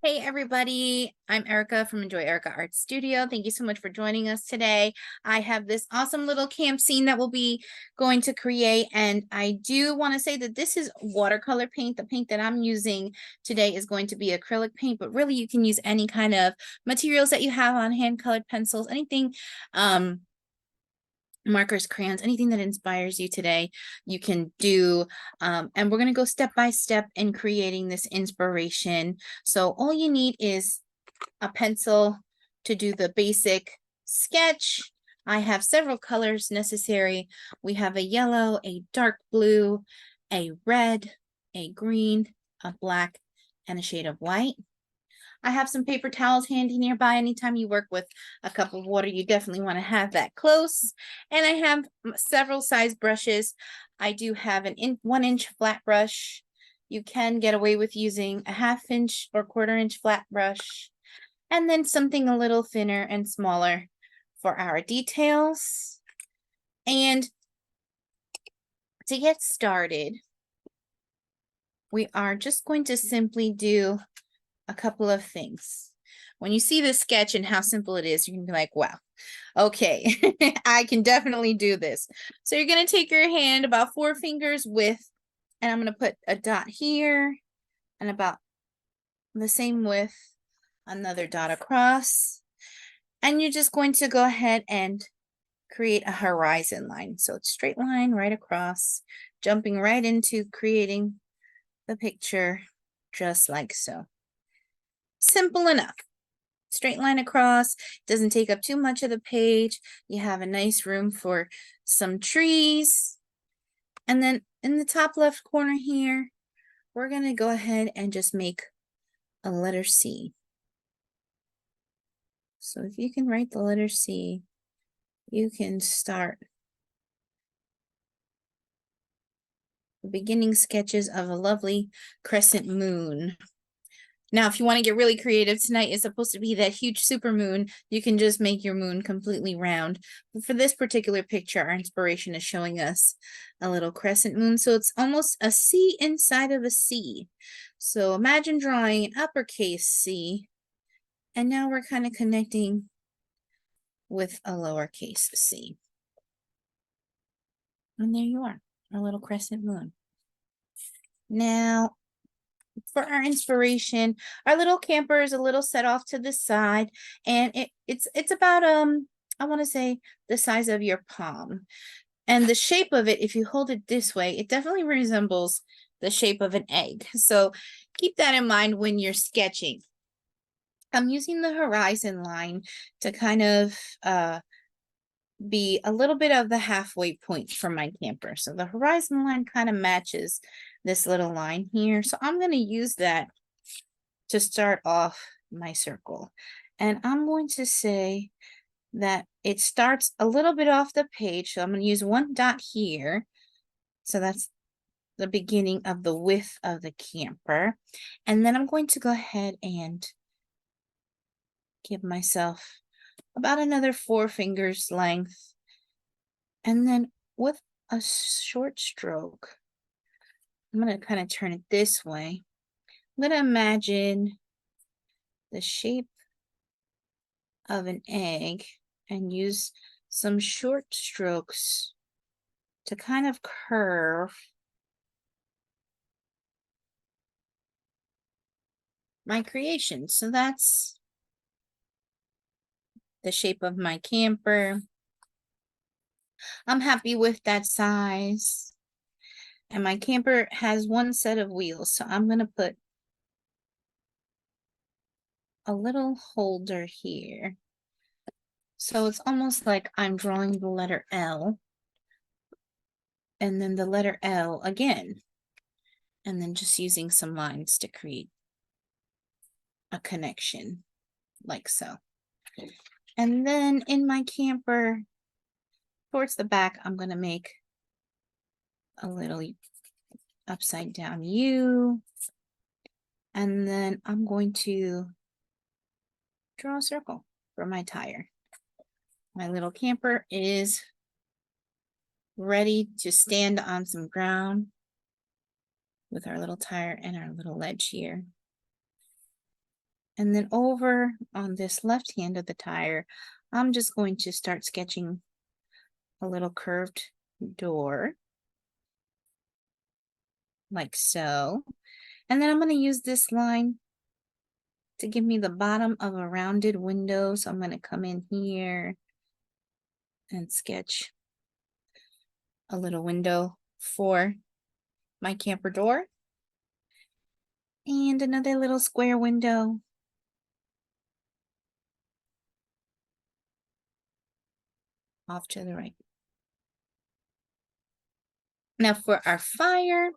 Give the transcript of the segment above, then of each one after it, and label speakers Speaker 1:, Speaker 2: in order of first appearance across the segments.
Speaker 1: Hey everybody, I'm Erica from Enjoy Erica Art Studio. Thank you so much for joining us today. I have this awesome little camp scene that we'll be going to create, and I do want to say that this is watercolor paint. The paint that I'm using today is going to be acrylic paint, but really you can use any kind of materials that you have on hand, colored pencils, anything, markers, crayons, anything that inspires you today, you can do. And we're going to go step by step in creating this inspiration. So all you need is a pencil to do the basic sketch. I have several colors necessary. We have a yellow, a dark blue, a red, a green, a black, and a shade of white. I have some paper towels handy nearby. Anytime you work with a cup of water, you definitely want to have that close. And I have several size brushes. I do have an 1-inch flat brush. You can get away with using a 1/2 inch or 1/4 inch flat brush. And then something a little thinner and smaller for our details. And to get started, we are just going to simply do a couple of things. When you see this sketch and how simple it is, you're gonna be like, wow, okay, I can definitely do this. So you're gonna take your hand about 4 fingers width, and I'm gonna put a dot here and about the same width, another dot across. And you're just going to go ahead and create a horizon line. So it's straight line right across, jumping right into creating the picture just like so. Simple enough. Straight line across, doesn't take up too much of the page. You have a nice room for some trees. And then in the top left corner here, we're going to go ahead and just make a letter C. So if you can write the letter C, you can start the beginning sketches of a lovely crescent moon. Now, if you want to get really creative, tonight is supposed to be that huge super moon. You can just make your moon completely round. But for this particular picture, our inspiration is showing us a little crescent moon. So it's almost a C inside of a C. So imagine drawing an uppercase C. And now we're kind of connecting with a lowercase c. And there you are, our little crescent moon. Now, for our inspiration, our little camper is a little set off to the side, and it's about I want to say the size of your palm. And the shape of it, if you hold it this way, it definitely resembles the shape of an egg. So keep that in mind when you're sketching. I'm using the horizon line to kind of be a little bit of the halfway point for my camper. So the horizon line kind of matches this little line here. So I'm going to use that to start off my circle. And I'm going to say that it starts a little bit off the page. So I'm going to use 1 dot here. So that's the beginning of the width of the camper. And then I'm going to go ahead and give myself about another 4 fingers length. And then with a short stroke, I'm going to kind of turn it this way. I'm going to imagine the shape of an egg and use some short strokes to kind of curve my creation. So that's the shape of my camper. I'm happy with that size. And my camper has 1 set of wheels. So I'm going to put a little holder here. So it's almost like I'm drawing the letter L. And then the letter L again. And then just using some lines to create a connection like so. And then in my camper, towards the back, I'm going to make a little upside down U. And then I'm going to draw a circle for my tire. My little camper is ready to stand on some ground with our little tire and our little ledge here. And then over on this left hand of the tire, I'm just going to start sketching a little curved door, like so. And then I'm going to use this line to give me the bottom of a rounded window. So I'm going to come in here and sketch a little window for my camper door. And another little square window. Off to the right. Now for our fire,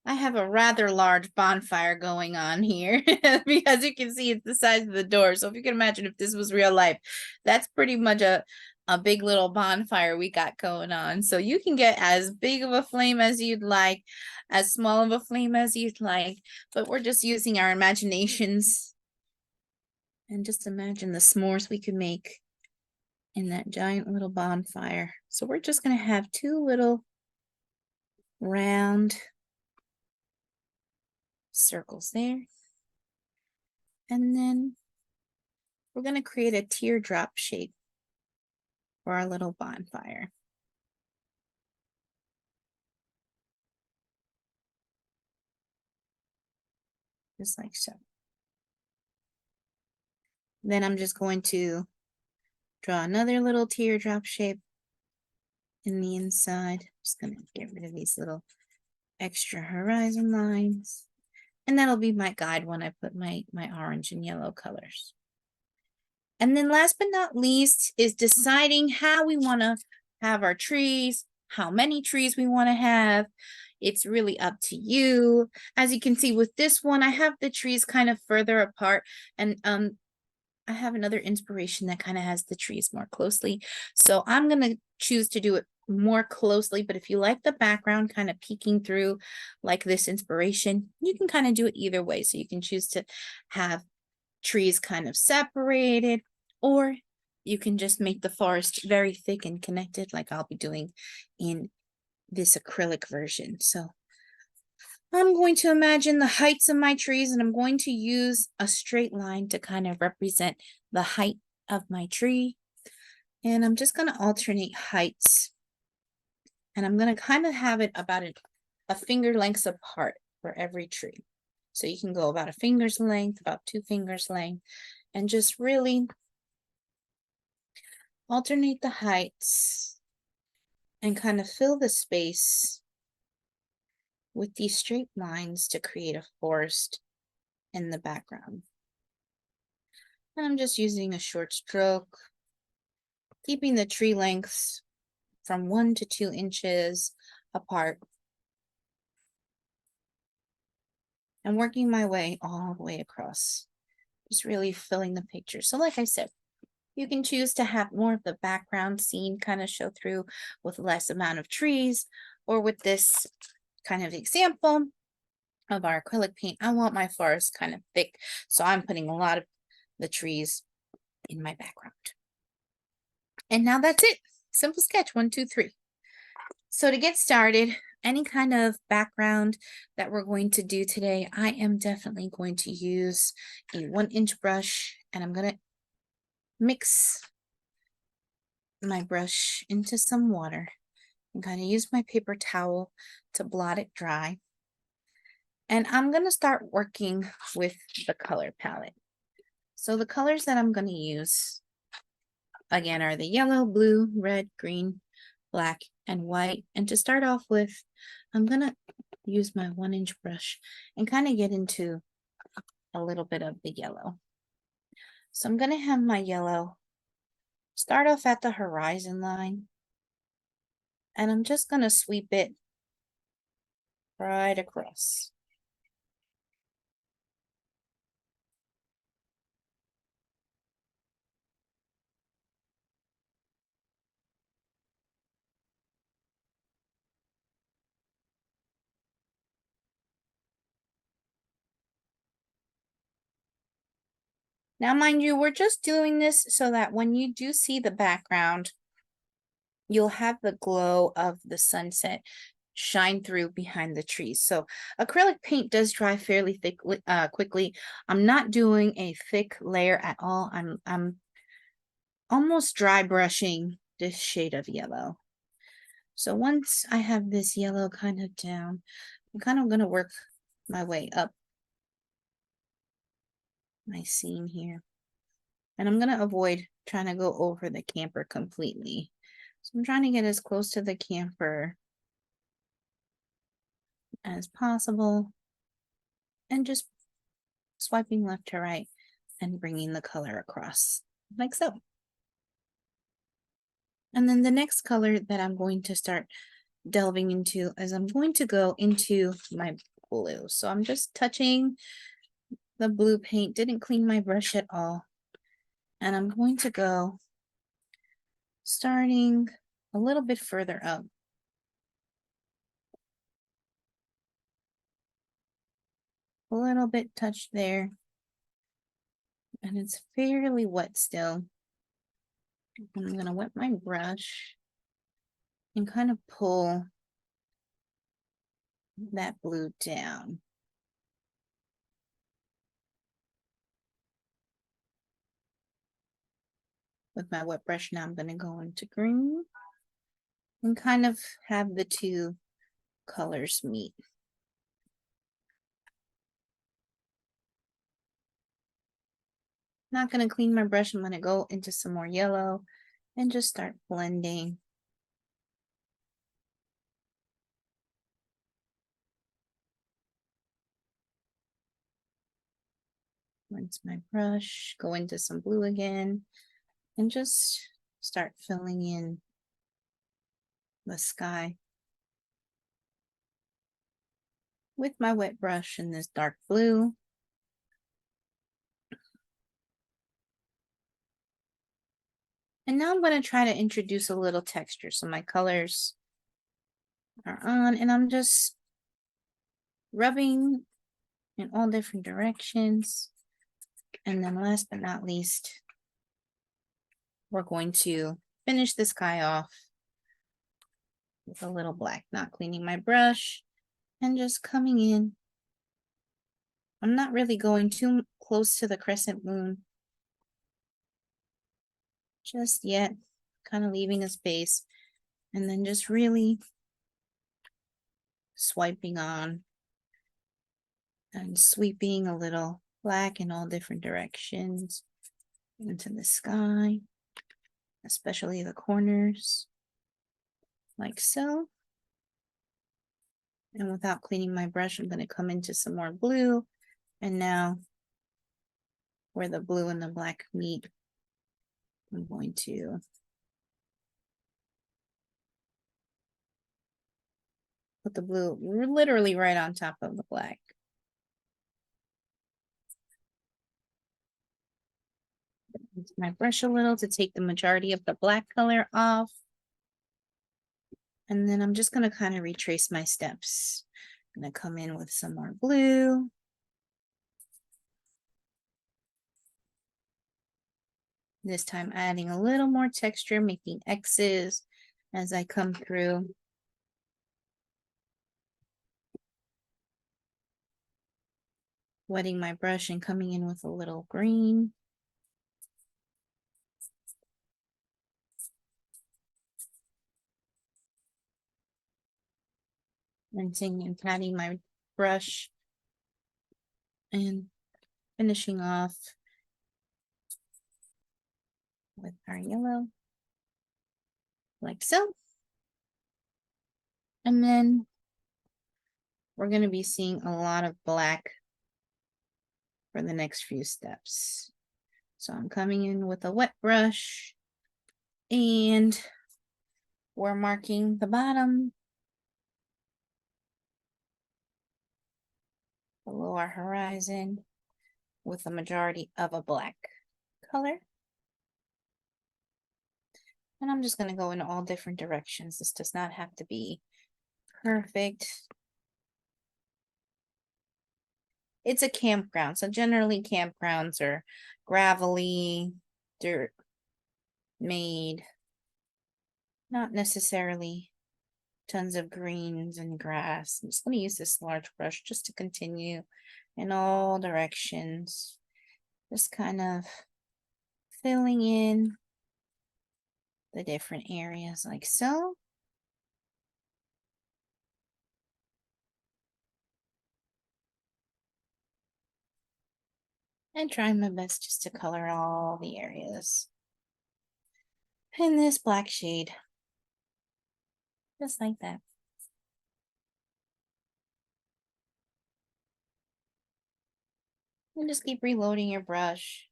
Speaker 1: I have a rather large bonfire going on here because you can see it's the size of the door. So if you can imagine if this was real life, that's pretty much a big little bonfire we got going on. So you can get as big of a flame as you'd like, as small of a flame as you'd like, but we're just using our imaginations. And just imagine the s'mores we could make in that giant little bonfire. So we're just going to have two little round circles there. And then we're going to create a teardrop shape for our little bonfire. Just like so. Then I'm just going to draw another little teardrop shape in the inside. Just going to get rid of these little extra horizon lines. And that'll be my guide when I put my orange and yellow colors. And then last but not least is deciding how we want to have our trees, how many trees we want to have. It's really up to you. As you can see with this one, I have the trees kind of further apart, and I have another inspiration that kind of has the trees more closely. So I'm going to choose to do it more closely, but if you like the background kind of peeking through like this inspiration, you can kind of do it either way. So you can choose to have trees kind of separated, or you can just make the forest very thick and connected like I'll be doing in this acrylic version. So I'm going to imagine the heights of my trees, and I'm going to use a straight line to kind of represent the height of my tree. And I'm just going to alternate heights. And I'm going to kind of have it about a finger length apart for every tree. So you can go about a finger's length, about 2 fingers length, and just really alternate the heights and kind of fill the space with these straight lines to create a forest in the background. And I'm just using a short stroke, keeping the tree lengths from 1 to 2 inches apart, and working my way all the way across, just really filling the picture. So like I said, you can choose to have more of the background scene kind of show through with less amount of trees, or with this kind of example of our acrylic paint, I want my forest kind of thick, so I'm putting a lot of the trees in my background. And now that's it. Simple sketch, 1, 2, 3. So to get started, any kind of background that we're going to do today, I am definitely going to use a 1-inch brush, and I'm going to mix my brush into some water and kind of use my paper towel to blot it dry. And I'm going to start working with the color palette. So the colors that I'm going to use, again, are the yellow, blue, red, green, black, and white. And to start off with, I'm going to use my 1-inch brush and kind of get into a little bit of the yellow. So I'm going to have my yellow start off at the horizon line, and I'm just going to sweep it right across. Now, mind you, we're just doing this so that when you do see the background, you'll have the glow of the sunset shine through behind the trees. So acrylic paint does dry fairly thickly, quickly. I'm not doing a thick layer at all. I'm almost dry brushing this shade of yellow. So once I have this yellow kind of down, I'm kind of going to work my way up my scene here. And I'm going to avoid trying to go over the camper completely. So I'm trying to get as close to the camper as possible and just swiping left to right and bringing the color across like so. And then the next color that I'm going to start delving into is I'm going to go into my blue. So I'm just touching the blue paint, didn't clean my brush at all. And I'm going to go starting a little bit further up. A little bit touched there. And it's fairly wet still. I'm going to wet my brush and kind of pull that blue down. With my wet brush now, I'm going to go into green and kind of have the two colors meet. Not going to clean my brush. I'm going to go into some more yellow and just start blending. Rinse my brush, go into some blue again, and just start filling in the sky with my wet brush in this dark blue. And now I'm going to try to introduce a little texture. So my colors are on, and I'm just rubbing in all different directions. And then last but not least, we're going to finish the sky off with a little black, not cleaning my brush and just coming in. I'm not really going too close to the crescent moon just yet, kind of leaving a space, and then just really swiping on and sweeping a little black in all different directions into the sky, especially the corners, like so. And without cleaning my brush, I'm going to come into some more blue, and now where the blue and the black meet, I'm going to put the blue literally right on top of the black. Use my brush a little to take the majority of the black color off. And then I'm just going to kind of retrace my steps. I'm going to come in with some more blue. This time adding a little more texture, making X's as I come through. Wetting my brush and coming in with a little green. Rinsing and patting my brush and finishing off with our yellow, like so. And then we're going to be seeing a lot of black for the next few steps. So I'm coming in with a wet brush and we're marking the bottom below our horizon with a majority of a black color. And I'm just going to go in all different directions. This does not have to be perfect. It's a campground, so generally campgrounds are gravelly, dirt made, not necessarily tons of greens and grass. I'm just going to use this large brush just to continue in all directions. Just kind of filling in the different areas like so. And trying my best just to color all the areas in this black shade. Just like that. And just keep reloading your brush.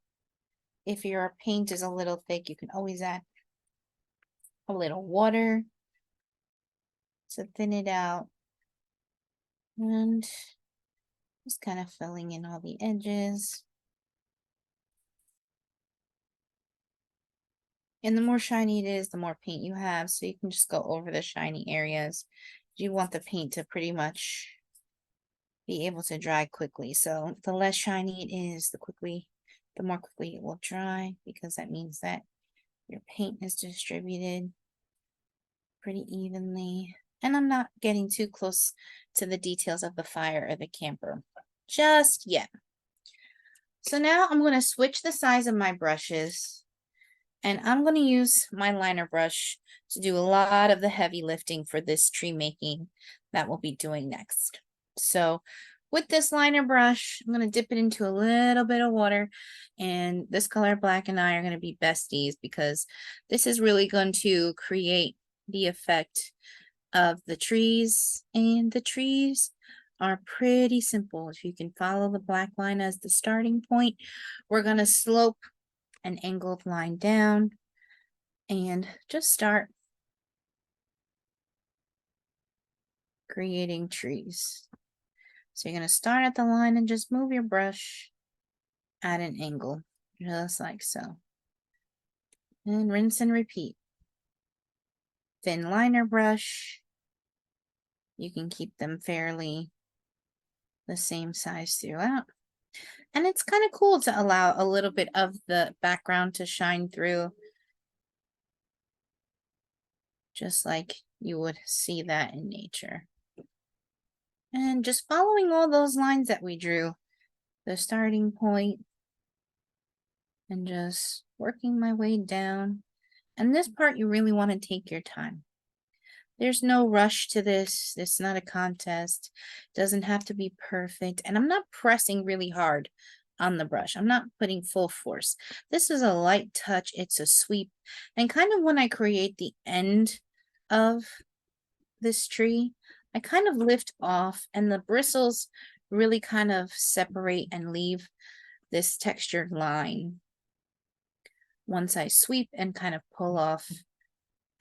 Speaker 1: If your paint is a little thick, you can always add a little water to thin it out. And just kind of filling in all the edges. And the more shiny it is, the more paint you have. So you can just go over the shiny areas. You want the paint to pretty much be able to dry quickly. So the less shiny it is, the more quickly it will dry, because that means that your paint is distributed pretty evenly. And I'm not getting too close to the details of the fire or the camper just yet. So now I'm going to switch the size of my brushes, and I'm going to use my liner brush to do a lot of the heavy lifting for this tree making that we'll be doing next. So with this liner brush, I'm going to dip it into a little bit of water, and this color black and I are going to be besties because this is really going to create the effect of the trees, and the trees are pretty simple. If you can follow the black line as the starting point, we're going to slope an angled line down and just start creating trees. So you're going to start at the line and just move your brush at an angle, just like so. And rinse and repeat. Thin liner brush. You can keep them fairly the same size throughout. And it's kind of cool to allow a little bit of the background to shine through, just like you would see that in nature. And just following all those lines that we drew, the starting point, and just working my way down. And this part, you really want to take your time. There's no rush to this. It's not a contest. It doesn't have to be perfect. And I'm not pressing really hard on the brush. I'm not putting full force. This is a light touch. It's a sweep. And kind of when I create the end of this tree, I kind of lift off, and the bristles really kind of separate and leave this textured line once I sweep and kind of pull off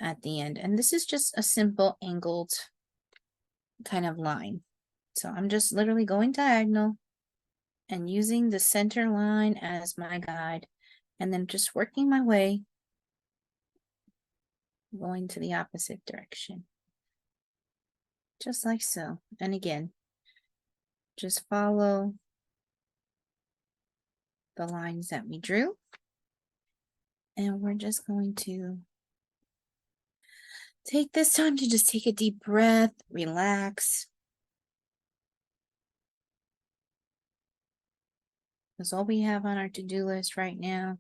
Speaker 1: at the end. And this is just a simple angled kind of line. So I'm just literally going diagonal and using the center line as my guide, and then just working my way going to the opposite direction, just like so. And again, just follow the lines that we drew, and we're just going to take this time to just take a deep breath, relax. Because all we have on our to-do list right now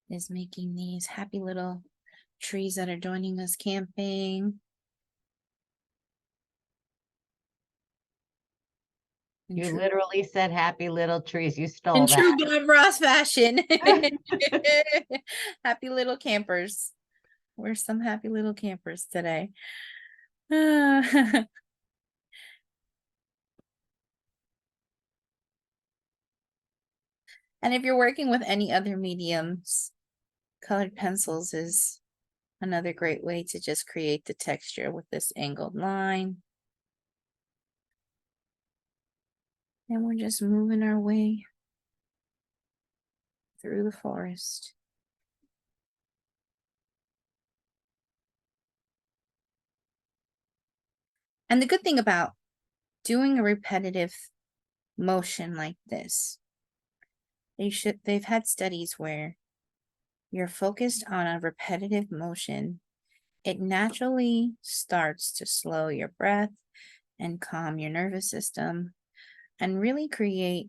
Speaker 1: is making these happy little trees that are joining us camping.
Speaker 2: You literally said happy little trees. You stole
Speaker 1: In
Speaker 2: that.
Speaker 1: true Bob Ross fashion. Happy little campers. We're some happy little campers today. And if you're working with any other mediums, colored pencils is another great way to just create the texture with this angled line. And we're just moving our way through the forest. And the good thing about doing a repetitive motion like this, they've had studies where you're focused on a repetitive motion, it naturally starts to slow your breath and calm your nervous system and really create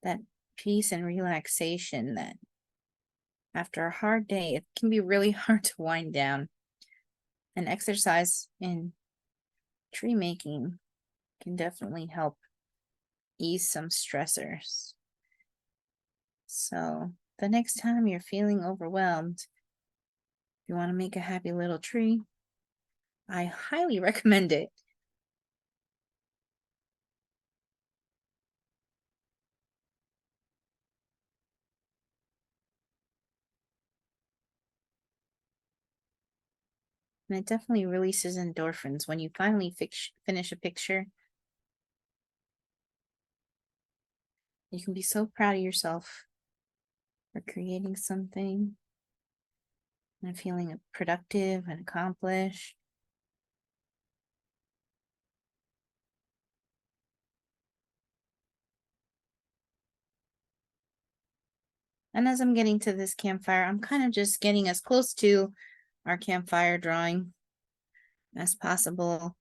Speaker 1: that peace and relaxation that after a hard day, it can be really hard to wind down. And exercise in tree making can definitely help ease some stressors. So the next time you're feeling overwhelmed, you want to make a happy little tree, I highly recommend it. And it definitely releases endorphins when you finally finish a picture. You can be so proud of yourself for creating something and feeling productive and accomplished. And as I'm getting to this campfire, I'm kind of just getting as close to our campfire drawing as possible.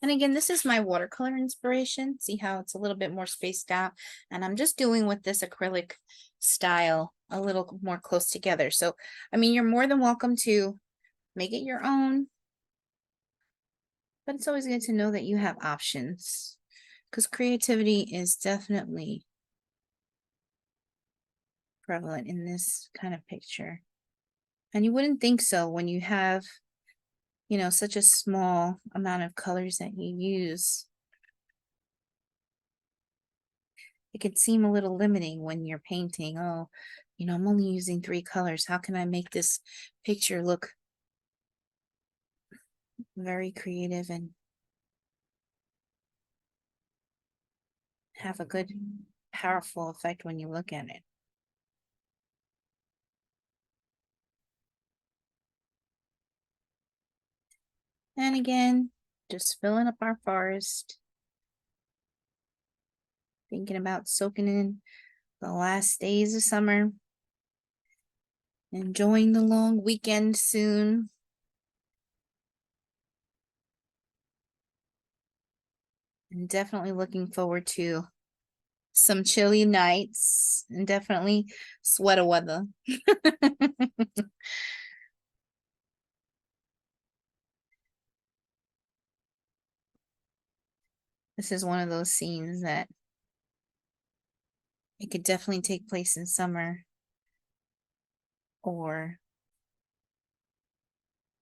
Speaker 1: And again, this is my watercolor inspiration. See how it's a little bit more spaced out. And I'm just doing with this acrylic style a little more close together. So, I mean, you're more than welcome to make it your own. But it's always good to know that you have options, because creativity is definitely prevalent in this kind of picture. And you wouldn't think so when you have, you know, such a small amount of colors that you use. It could seem a little limiting when you're painting. Oh, you know, I'm only using 3 colors. How can I make this picture look very creative and have a good, powerful effect when you look at it? And again, just filling up our forest, thinking about soaking in the last days of summer, enjoying the long weekend soon. And definitely looking forward to some chilly nights and definitely sweater weather. This is one of those scenes that it could definitely take place in summer or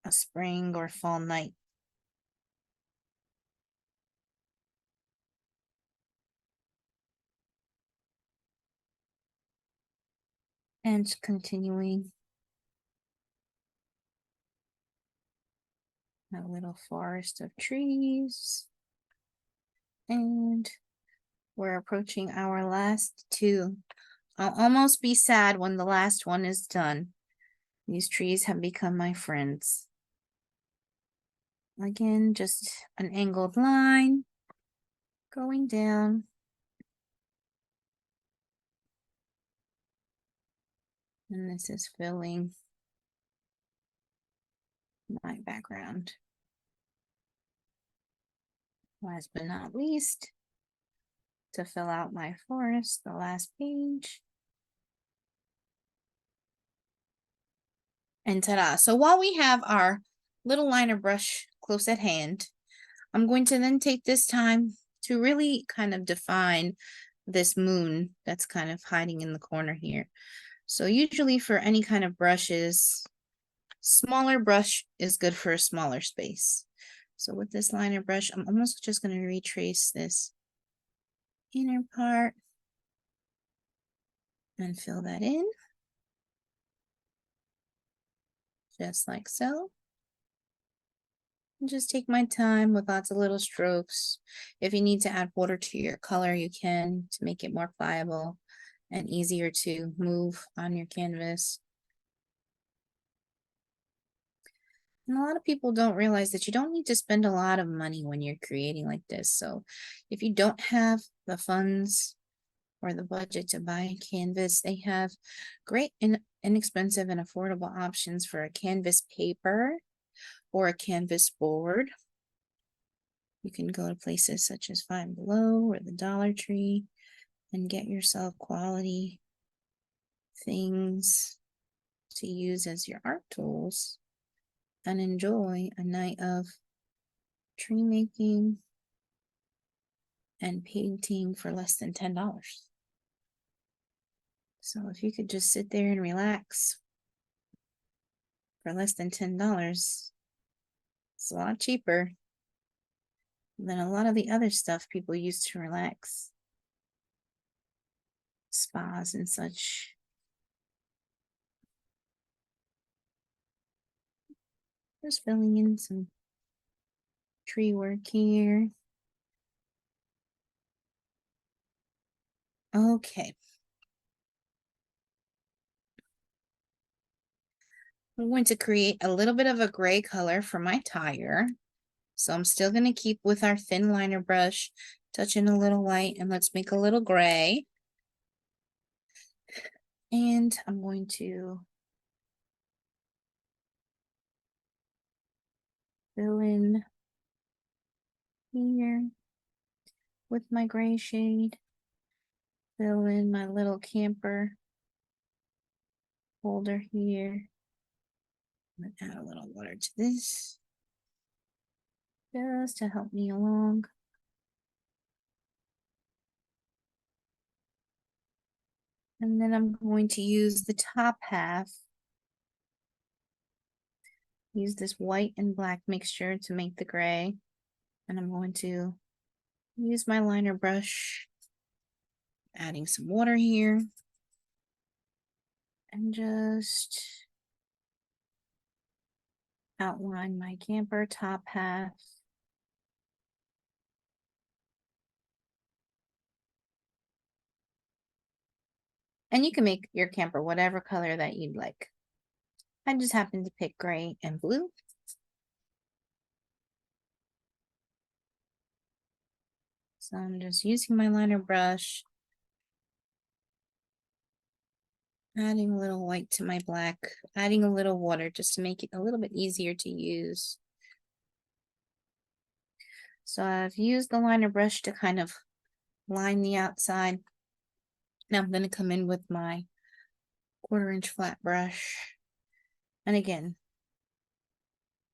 Speaker 1: a spring or fall night. And continuing a little forest of trees. And we're approaching our last 2. I'll almost be sad when the last one is done. These trees have become my friends. Again, just an angled line going down. And this is filling my background. Last but not least, to fill out my forest, the last page. And ta-da. So while we have our little liner brush close at hand, I'm going to then take this time to really kind of define this moon that's kind of hiding in the corner here. So usually for any kind of brushes, smaller brush is good for a smaller space. So with this liner brush, I'm almost just going to retrace this inner part and fill that in. Just like so. And just take my time with lots of little strokes. If you need to add water to your color, you can, to make it more pliable and easier to move on your canvas. And a lot of people don't realize that you don't need to spend a lot of money when you're creating like this. So if you don't have the funds or the budget to buy a canvas, they have great and inexpensive and affordable options for a canvas paper or a canvas board. You can go to places such as Five Below or the Dollar Tree and get yourself quality things to use as your art tools and enjoy a night of tree making and painting for less than $10. So if you could just sit there and relax for less than $10, it's a lot cheaper than a lot of the other stuff people use to relax. Spas and such. Just filling in some tree work here. Okay. I'm going to create a little bit of a gray color for my tire. So I'm still going to keep with our thin liner brush, touch in a little white, and let's make a little gray. And I'm going to fill in here with my gray shade. Fill in my little camper holder here. I'm gonna add a little water to this just to help me along. And then I'm going to use the top half. Use this white and black mixture to make the gray. And I'm going to use my liner brush, adding some water here. And just outline my camper top half. And you can make your camper whatever color that you'd like. I just happen to pick gray and blue. So I'm just using my liner brush, adding a little white to my black, adding a little water just to make it a little bit easier to use. So I've used the liner brush to kind of line the outside. Now I'm going to come in with my 1/4 inch flat brush. And again,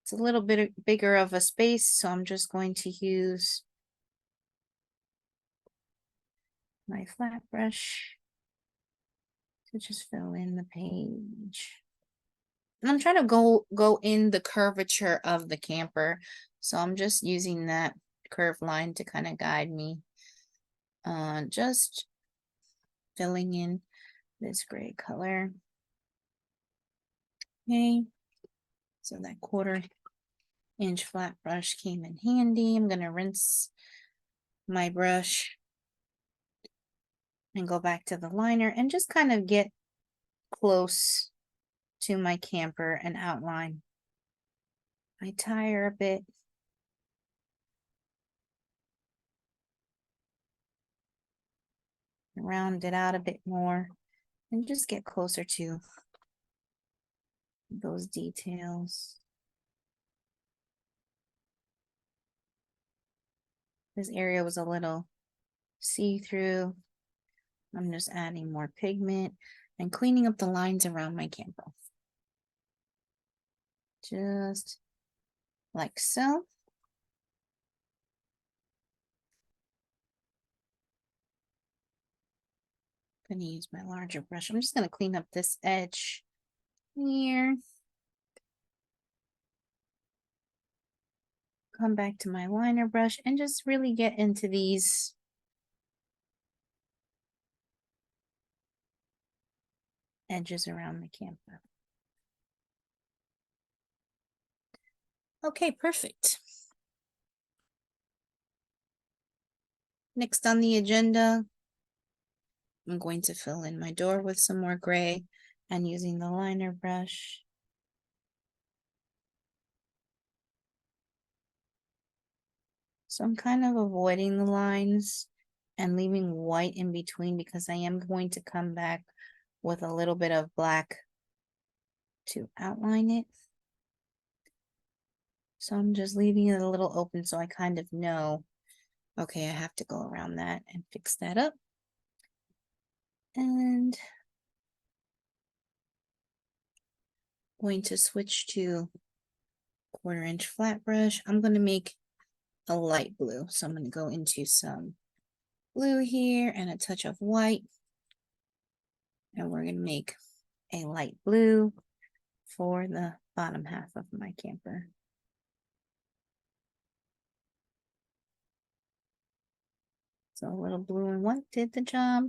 Speaker 1: it's a little bit bigger of a space, so I'm just going to use my flat brush to just fill in the page. And I'm trying to go in the curvature of the camper. So I'm just using that curved line to kind of guide me. Just filling in this gray color. Okay. So that 1/4 inch flat brush came in handy. I'm gonna rinse my brush and go back to the liner and just kind of get close to my camper and outline my tire a bit. Round it out a bit more and just get closer to those details. This area was a little see-through. I'm just adding more pigment and cleaning up the lines around my camper. Just like so. I'm gonna use my larger brush. I'm just gonna clean up this edge here. Come back to my liner brush and just really get into these edges around the camper. Okay, perfect. Next on the agenda, I'm going to fill in my door with some more gray and using the liner brush. So I'm kind of avoiding the lines and leaving white in between because I am going to come back with a little bit of black to outline it. So I'm just leaving it a little open so I kind of know, okay, I have to go around that and fix that up. And going to switch to 1/4 inch flat brush. I'm going to make a light blue. So I'm going to go into some blue here and a touch of white. And we're going to make a light blue for the bottom half of my camper. So a little blue and white did the job.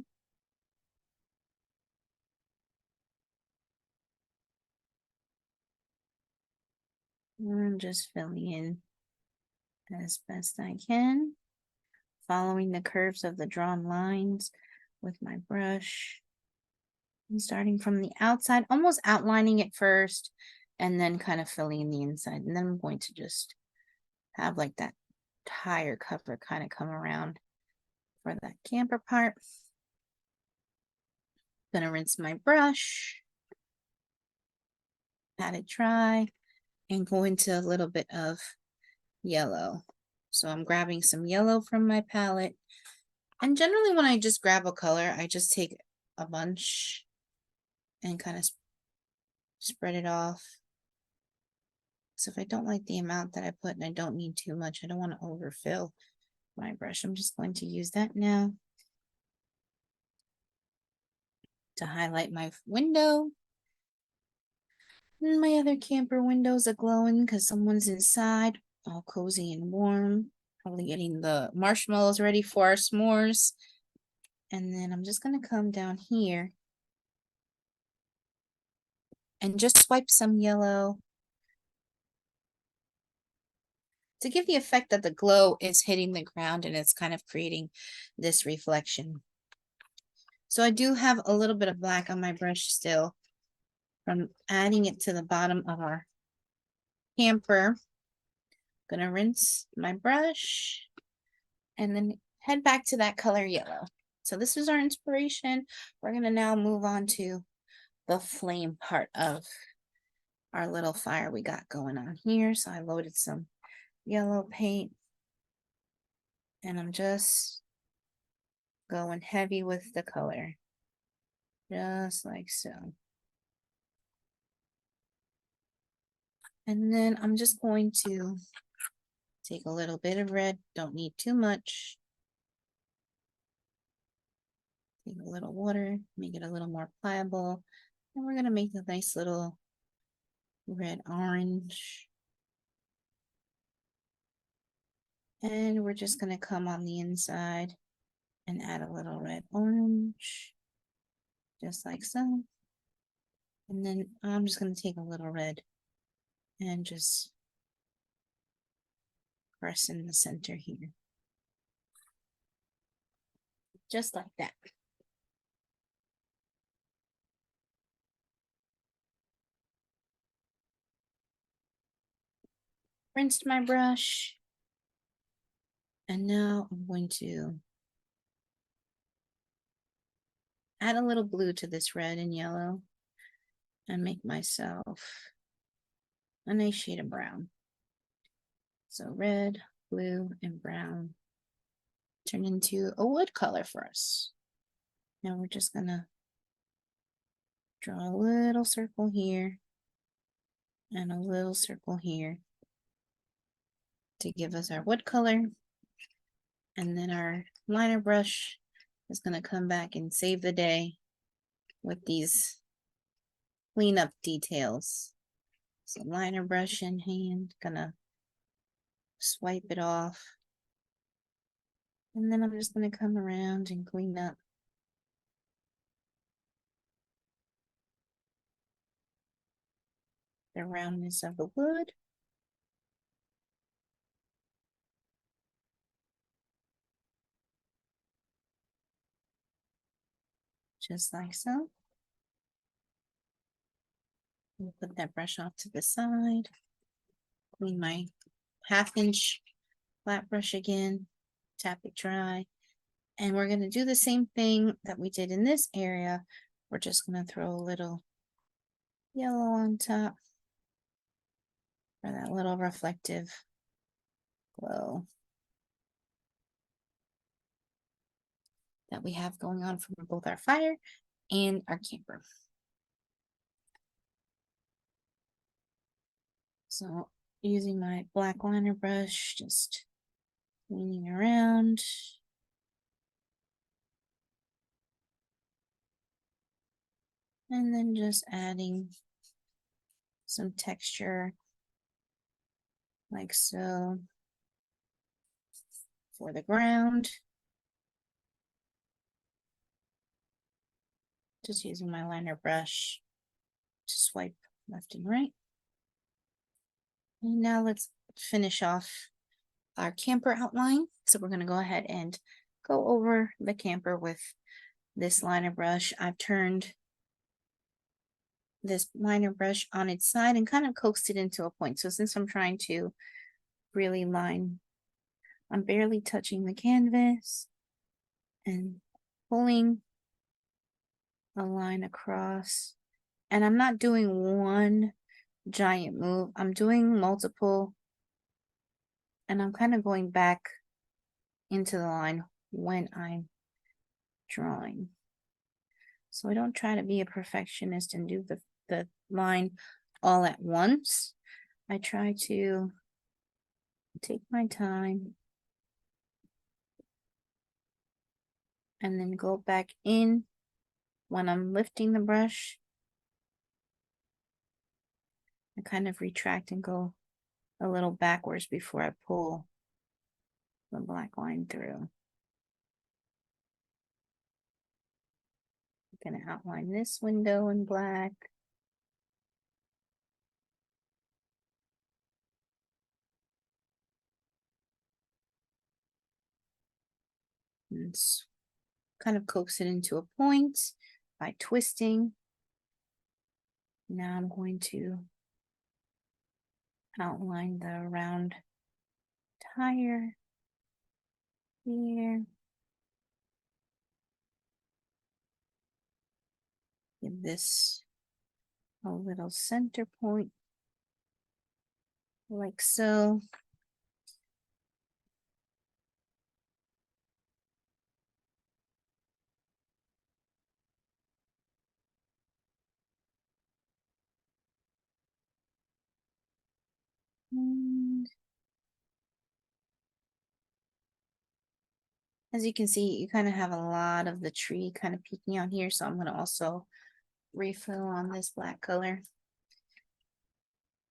Speaker 1: I'm just filling in as best I can, following the curves of the drawn lines with my brush. I'm starting from the outside, almost outlining it first, and then kind of filling in the inside. And then I'm going to just have like that tire cover kind of come around for that camper part. Gonna rinse my brush, pat it dry, and go into a little bit of yellow. So I'm grabbing some yellow from my palette. And generally when I just grab a color, I just take a bunch and kind of spread it off. So if I don't like the amount that I put and I don't need too much, I don't want to overfill my brush. I'm just going to use that now to highlight my window. And my other camper windows are glowing because someone's inside, all cozy and warm. Probably getting the marshmallows ready for our s'mores. And then I'm just going to come down here and just swipe some yellow to give the effect that the glow is hitting the ground and it's kind of creating this reflection. So I do have a little bit of black on my brush still from adding it to the bottom of our camper. Gonna rinse my brush and then head back to that color yellow. So this is our inspiration. We're gonna now move on to the flame part of our little fire we got going on here. So I loaded some yellow paint and I'm just going heavy with the color, just like so. And then I'm just going to take a little bit of red, don't need too much. Take a little water, make it a little more pliable. And we're gonna make a nice little red orange. And we're just gonna come on the inside and add a little red orange, just like so. And then I'm just gonna take a little red and just press in the center here. Just like that. Rinsed my brush. And now I'm going to add a little blue to this red and yellow and make myself a nice shade of brown. So red, blue, and brown turn into a wood color for us. Now we're just gonna draw a little circle here and a little circle here to give us our wood color. And then our liner brush is gonna come back and save the day with these cleanup details. So liner brush in hand, gonna swipe it off. And then I'm just gonna come around and clean up the roundness of the wood. Just like so. We'll put that brush off to the side. Clean my 1/2 inch flat brush again, tap it dry, And we're gonna do the same thing that we did in this area. We're just gonna throw a little yellow on top for that little reflective glow that we have going on from both our fire and our camper. So using my black liner brush, just cleaning around. And then just adding some texture like so for the ground. Just using my liner brush to swipe left and right. And now let's finish off our camper outline. So we're going to go ahead and go over the camper with this liner brush. I've turned this liner brush on its side and kind of coaxed it into a point. So since I'm trying to really line, I'm barely touching the canvas and pulling a line across. And I'm not doing one giant move. I'm doing multiple, and I'm kind of going back into the line when I'm drawing. So I don't try to be a perfectionist and do the line all at once. I try to take my time and then go back in when I'm lifting the brush. I kind of retract and go a little backwards before I pull the black line through. I'm going to outline this window in black. And kind of coax it into a point by twisting. Now I'm going to outline the round tire here. Give this a little center point like so. And as you can see, you kind of have a lot of the tree kind of peeking out here. So I'm going to also refill on this black color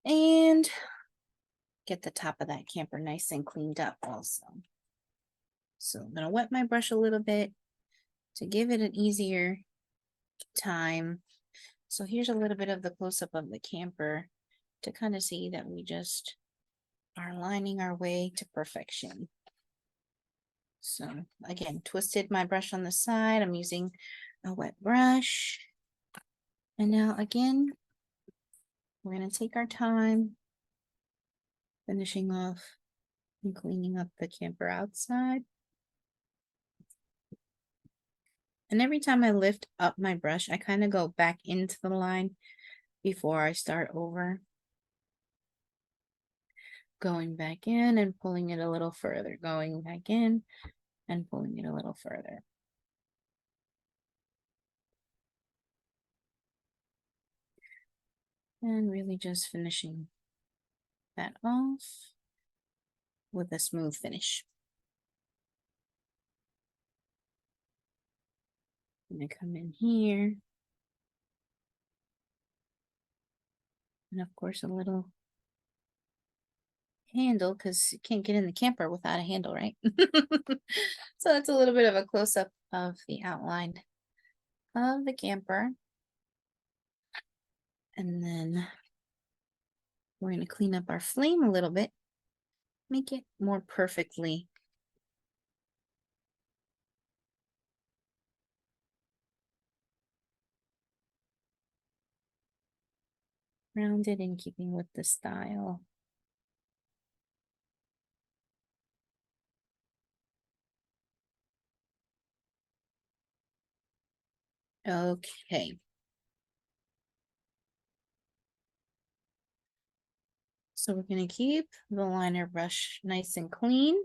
Speaker 1: and get the top of that camper nice and cleaned up also. So I'm going to wet my brush a little bit to give it an easier time. So here's a little bit of the close-up of the camper to kind of see that we just are lining our way to perfection. So again, twisted my brush on the side. I'm using a wet brush. And now again, we're going to take our time finishing off and cleaning up the camper outside. And every time I lift up my brush, I kind of go back into the line before I start over. Going back in and pulling it a little further, going back in and pulling it a little further. And really just finishing that off with a smooth finish. I'm gonna come in here. And of course a little handle, because you can't get in the camper without a handle, right? So that's a little bit of a close-up of the outline of the camper. And then we're going to clean up our flame a little bit, make it more perfectly rounded in keeping with the style. Okay. So we're gonna keep the liner brush nice and clean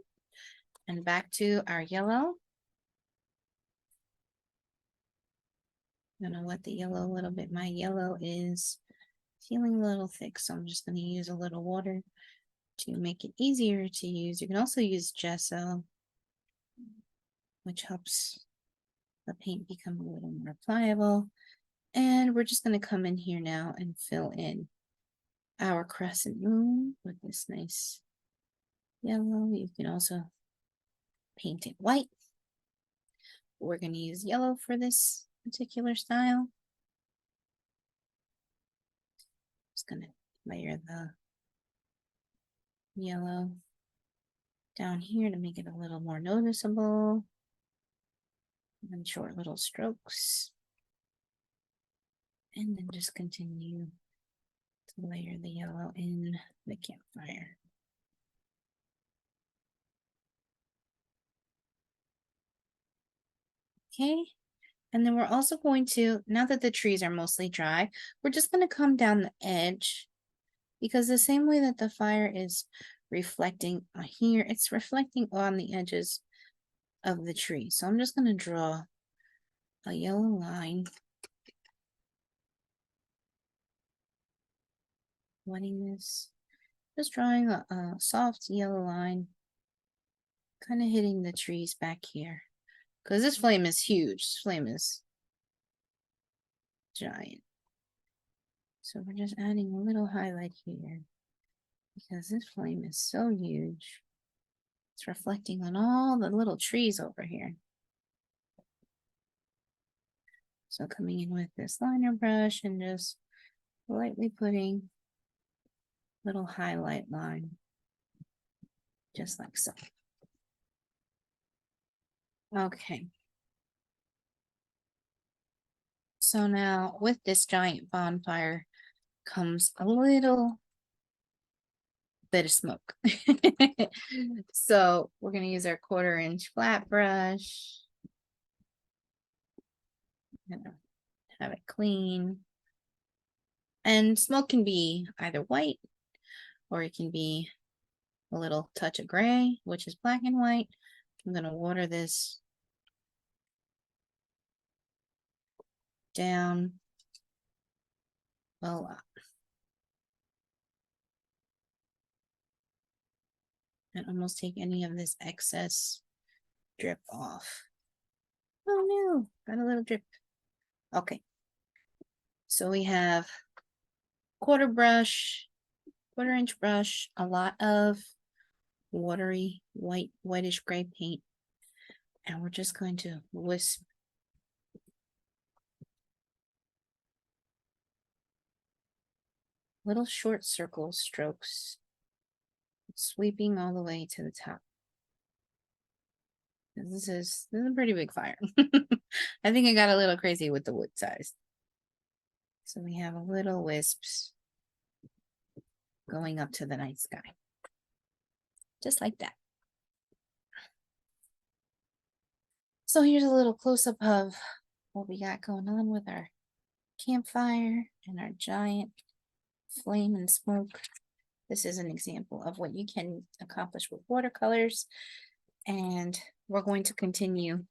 Speaker 1: and back to our yellow. I'm gonna wet the yellow a little bit. My yellow is feeling a little thick, so I'm just gonna use a little water to make it easier to use. You can also use gesso, which helps the paint become a little more pliable. And we're just gonna come in here now and fill in our crescent moon with this nice yellow. You can also paint it white. We're going to use yellow for this particular style. Just going to layer the yellow down here to make it a little more noticeable. And short little strokes. And then just continue to layer the yellow in the campfire. Okay, and then we're also going to, now that the trees are mostly dry, we're just going to come down the edge, because the same way that the fire is reflecting here, it's reflecting on the edges of the tree. So I'm just going to draw a yellow line, wetting this, just drawing a soft yellow line, kind of hitting the trees back here. Because this flame is huge. This flame is giant. So we're just adding a little highlight here because this flame is so huge. It's reflecting on all the little trees over here. So coming in with this liner brush and just lightly putting little highlight line, just like so. Okay. So now with this giant bonfire comes a little bit of smoke. So we're going to use our 1/4 inch flat brush. I'm gonna have it clean. And smoke can be either white or it can be a little touch of gray, which is black and white. I'm going to water this down a lot. And almost take any of this excess drip off. Oh no, got a little drip. Okay. So we have 1/4 brush, 1/4 inch brush, a lot of watery whitish gray paint. And we're just going to wisp little short circle strokes, sweeping all the way to the top. This is a pretty big fire. I think I got a little crazy with the wood size. So we have a little wisps going up to the night sky. Just like that. So here's a little close-up of what we got going on with our campfire and our giant flame and smoke. This is an example of what you can accomplish with watercolors. And we're going to continue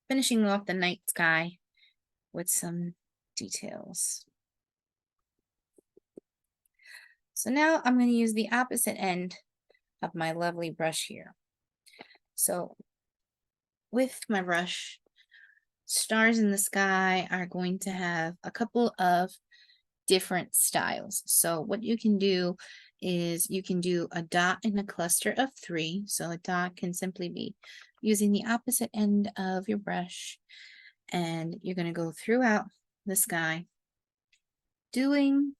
Speaker 1: finishing off the night sky with some details. So now I'm going to use the opposite end of my lovely brush here. So with my brush, stars in the sky are going to have a couple of different styles. So what you can do is you can do a dot and a cluster of 3. So a dot can simply be using the opposite end of your brush, and you're going to go throughout the sky doing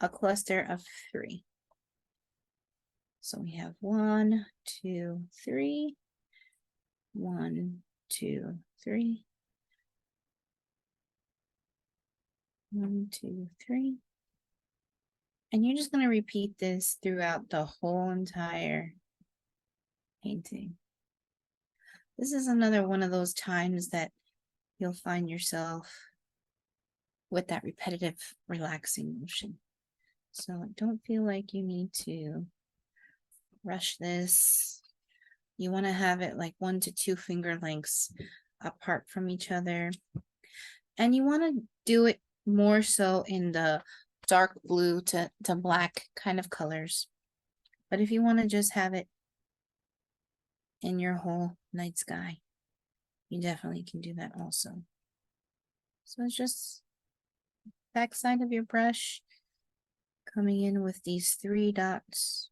Speaker 1: a cluster of 3. So we have 1, 2, 3, 1, 2, 3, 1, 2, 3. And you're just going to repeat this throughout the whole entire painting. This is another one of those times that you'll find yourself with that repetitive, relaxing motion. So don't feel like you need to rush this. You want to have it like 1 to 2 finger lengths apart from each other. And you want to do it more so in the dark blue to black kind of colors. But if you want to just have it in your whole night sky, you definitely can do that also. So it's just back side of your brush, coming in with these 3 dots,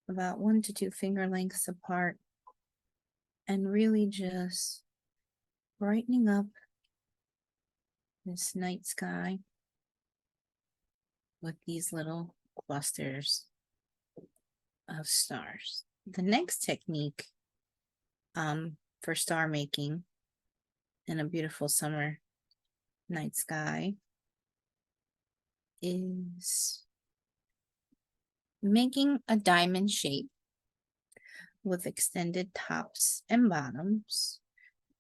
Speaker 1: about 1 to 2 finger lengths apart, and really just brightening up this night sky with these little clusters of stars. The next technique for star making in a beautiful summer night sky is making a diamond shape with extended tops and bottoms.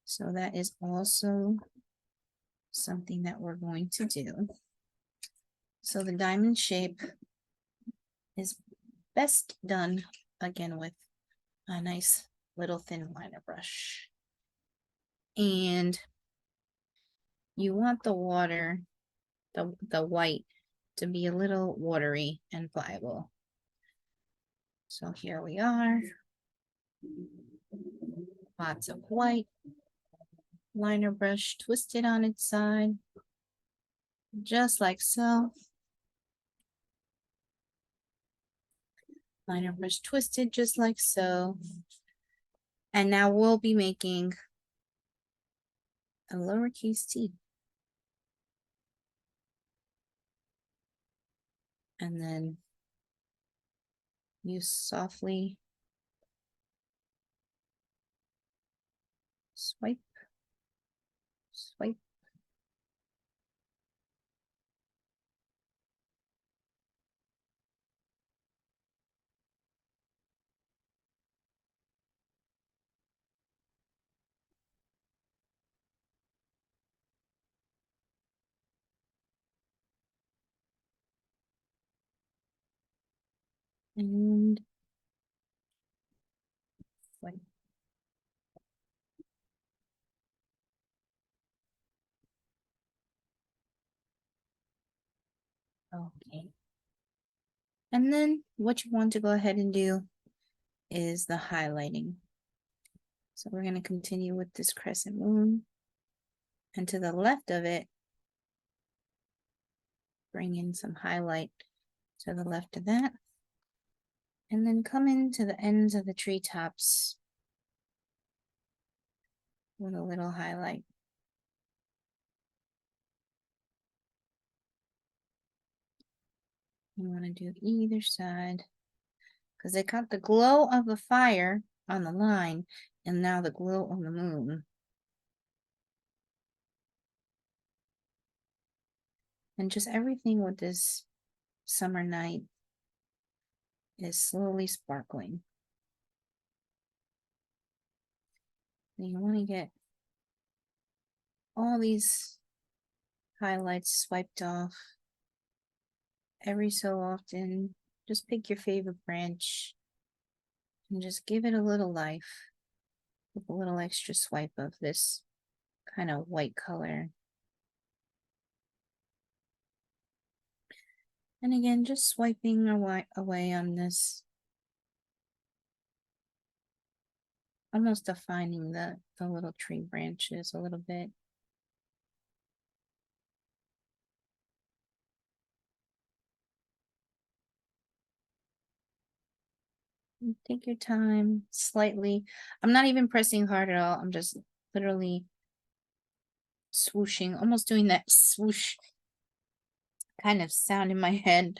Speaker 1: So that is also something that we're going to do. So the diamond shape is best done again with a nice little thin liner brush. And you want the water, the white, to be a little watery and pliable. So here we are. Lots of white. Liner brush twisted on its side. Just like so. Liner brush twisted just like so. And now we'll be making a lowercase t. And then you softly swipe, swipe. And swipe. Okay. And then what you want to go ahead and do is the highlighting. So we're going to continue with this crescent moon. And to the left of it, bring in some highlight to the left of that. And then come into the ends of the treetops with a little highlight. You want to do either side because they got the glow of the fire on the line and now the glow of the moon. And just everything with this summer night is slowly sparkling. And you want to get all these highlights swiped off every so often. Just pick your favorite branch and just give it a little life with a little extra swipe of this kind of white color. And again, just swiping away on this, almost defining the little tree branches a little bit. And take your time slightly. I'm not even pressing hard at all. I'm just literally swooshing, almost doing that swoosh kind of sound in my head.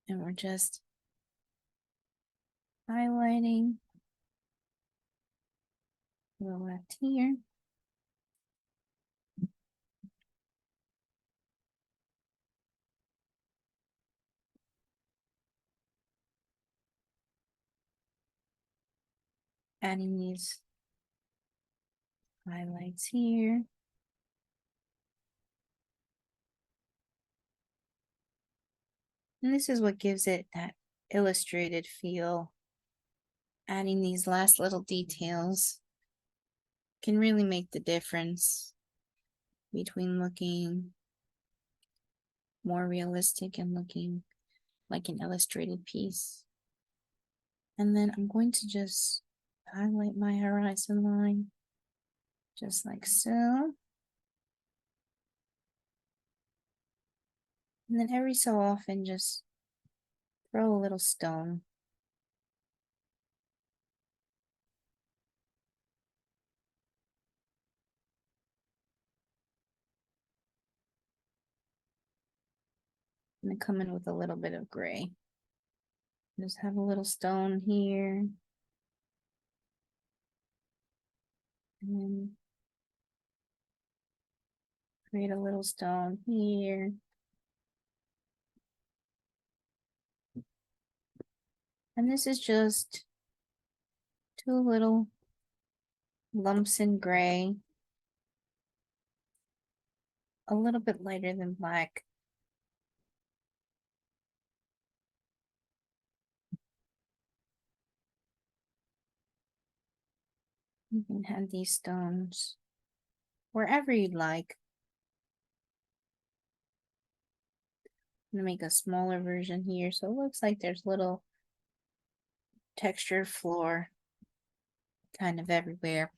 Speaker 1: And we're just highlighting to the left here. Adding these highlights here. And this is what gives it that illustrated feel. Adding these last little details can really make the difference between looking more realistic and looking like an illustrated piece. And then I'm going to just highlight my horizon line, just like so. And then every so often, just throw a little stone. And then come in with a little bit of gray. Just have a little stone here. And then create a little stone here. And this is just 2 little lumps in gray. A little bit lighter than black. You can have these stones wherever you'd like. I'm gonna make a smaller version here, so it looks like there's little textured floor kind of everywhere.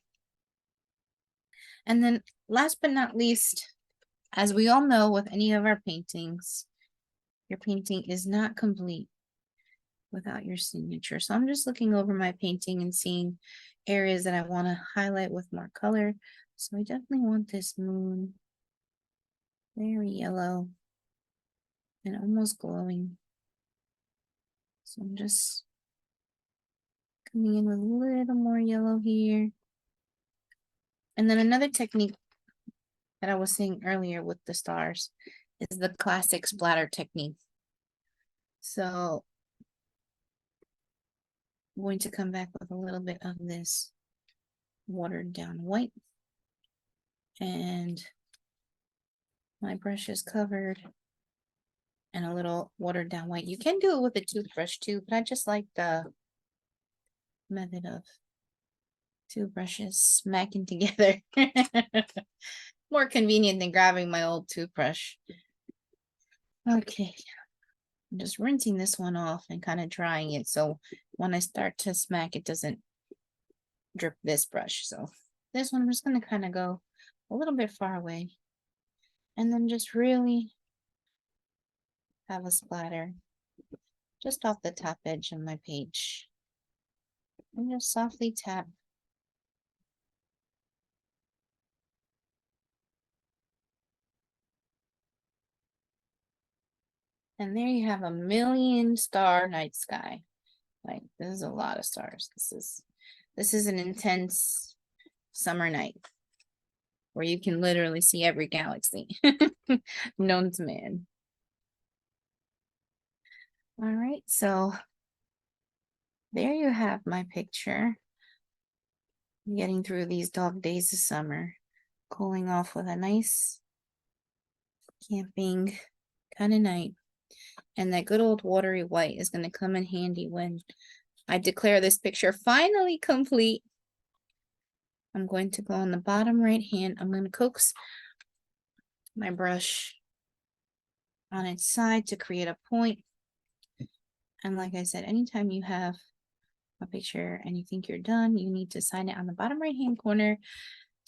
Speaker 1: And then last but not least, as we all know with any of our paintings, your painting is not complete without your signature. So I'm just looking over my painting and seeing areas that I want to highlight with more color. So I definitely want this moon very yellow and almost glowing. So I'm just coming in with a little more yellow here. And then another technique that I was saying earlier with the stars is the classic splatter technique. So I'm going to come back with a little bit of this watered down white. And my brush is covered and a little watered down white. You can do it with a toothbrush too, but I just like the method of 2 brushes smacking together. More convenient than grabbing my old toothbrush. Okay, I'm just rinsing this one off and kind of drying it, so when I start to smack, it doesn't drip this brush. So this one, I'm just going to kind of go a little bit far away and then just really have a splatter just off the top edge of my page. And just softly tap. And there you have a 1,000,000 star night sky. Like, this is a lot of stars. This is an intense summer night where you can literally see every galaxy known to man. All right, so there you have my picture. Getting through these dog days of summer, cooling off with a nice camping kind of night. And that good old watery white is going to come in handy when I declare this picture finally complete. I'm going to go on the bottom right hand. I'm going to coax my brush on its side to create a point. And like I said, anytime you have a picture and you think you're done, you need to sign it on the bottom right hand corner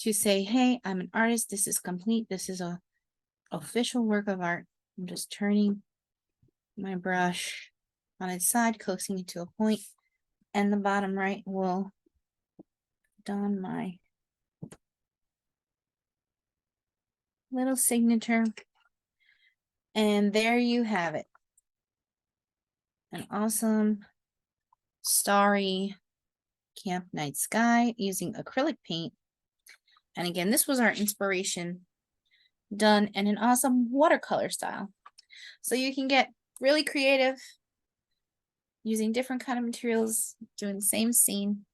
Speaker 1: to say, hey, I'm an artist. This is complete. This is a official work of art. I'm just turning my brush on its side, coaxing it to a point, and the bottom right will don my little signature. And there you have it. An awesome starry camp night sky using acrylic paint. And again, this was our inspiration done in an awesome watercolor style. So you can get really creative using different kind of materials, doing the same scene.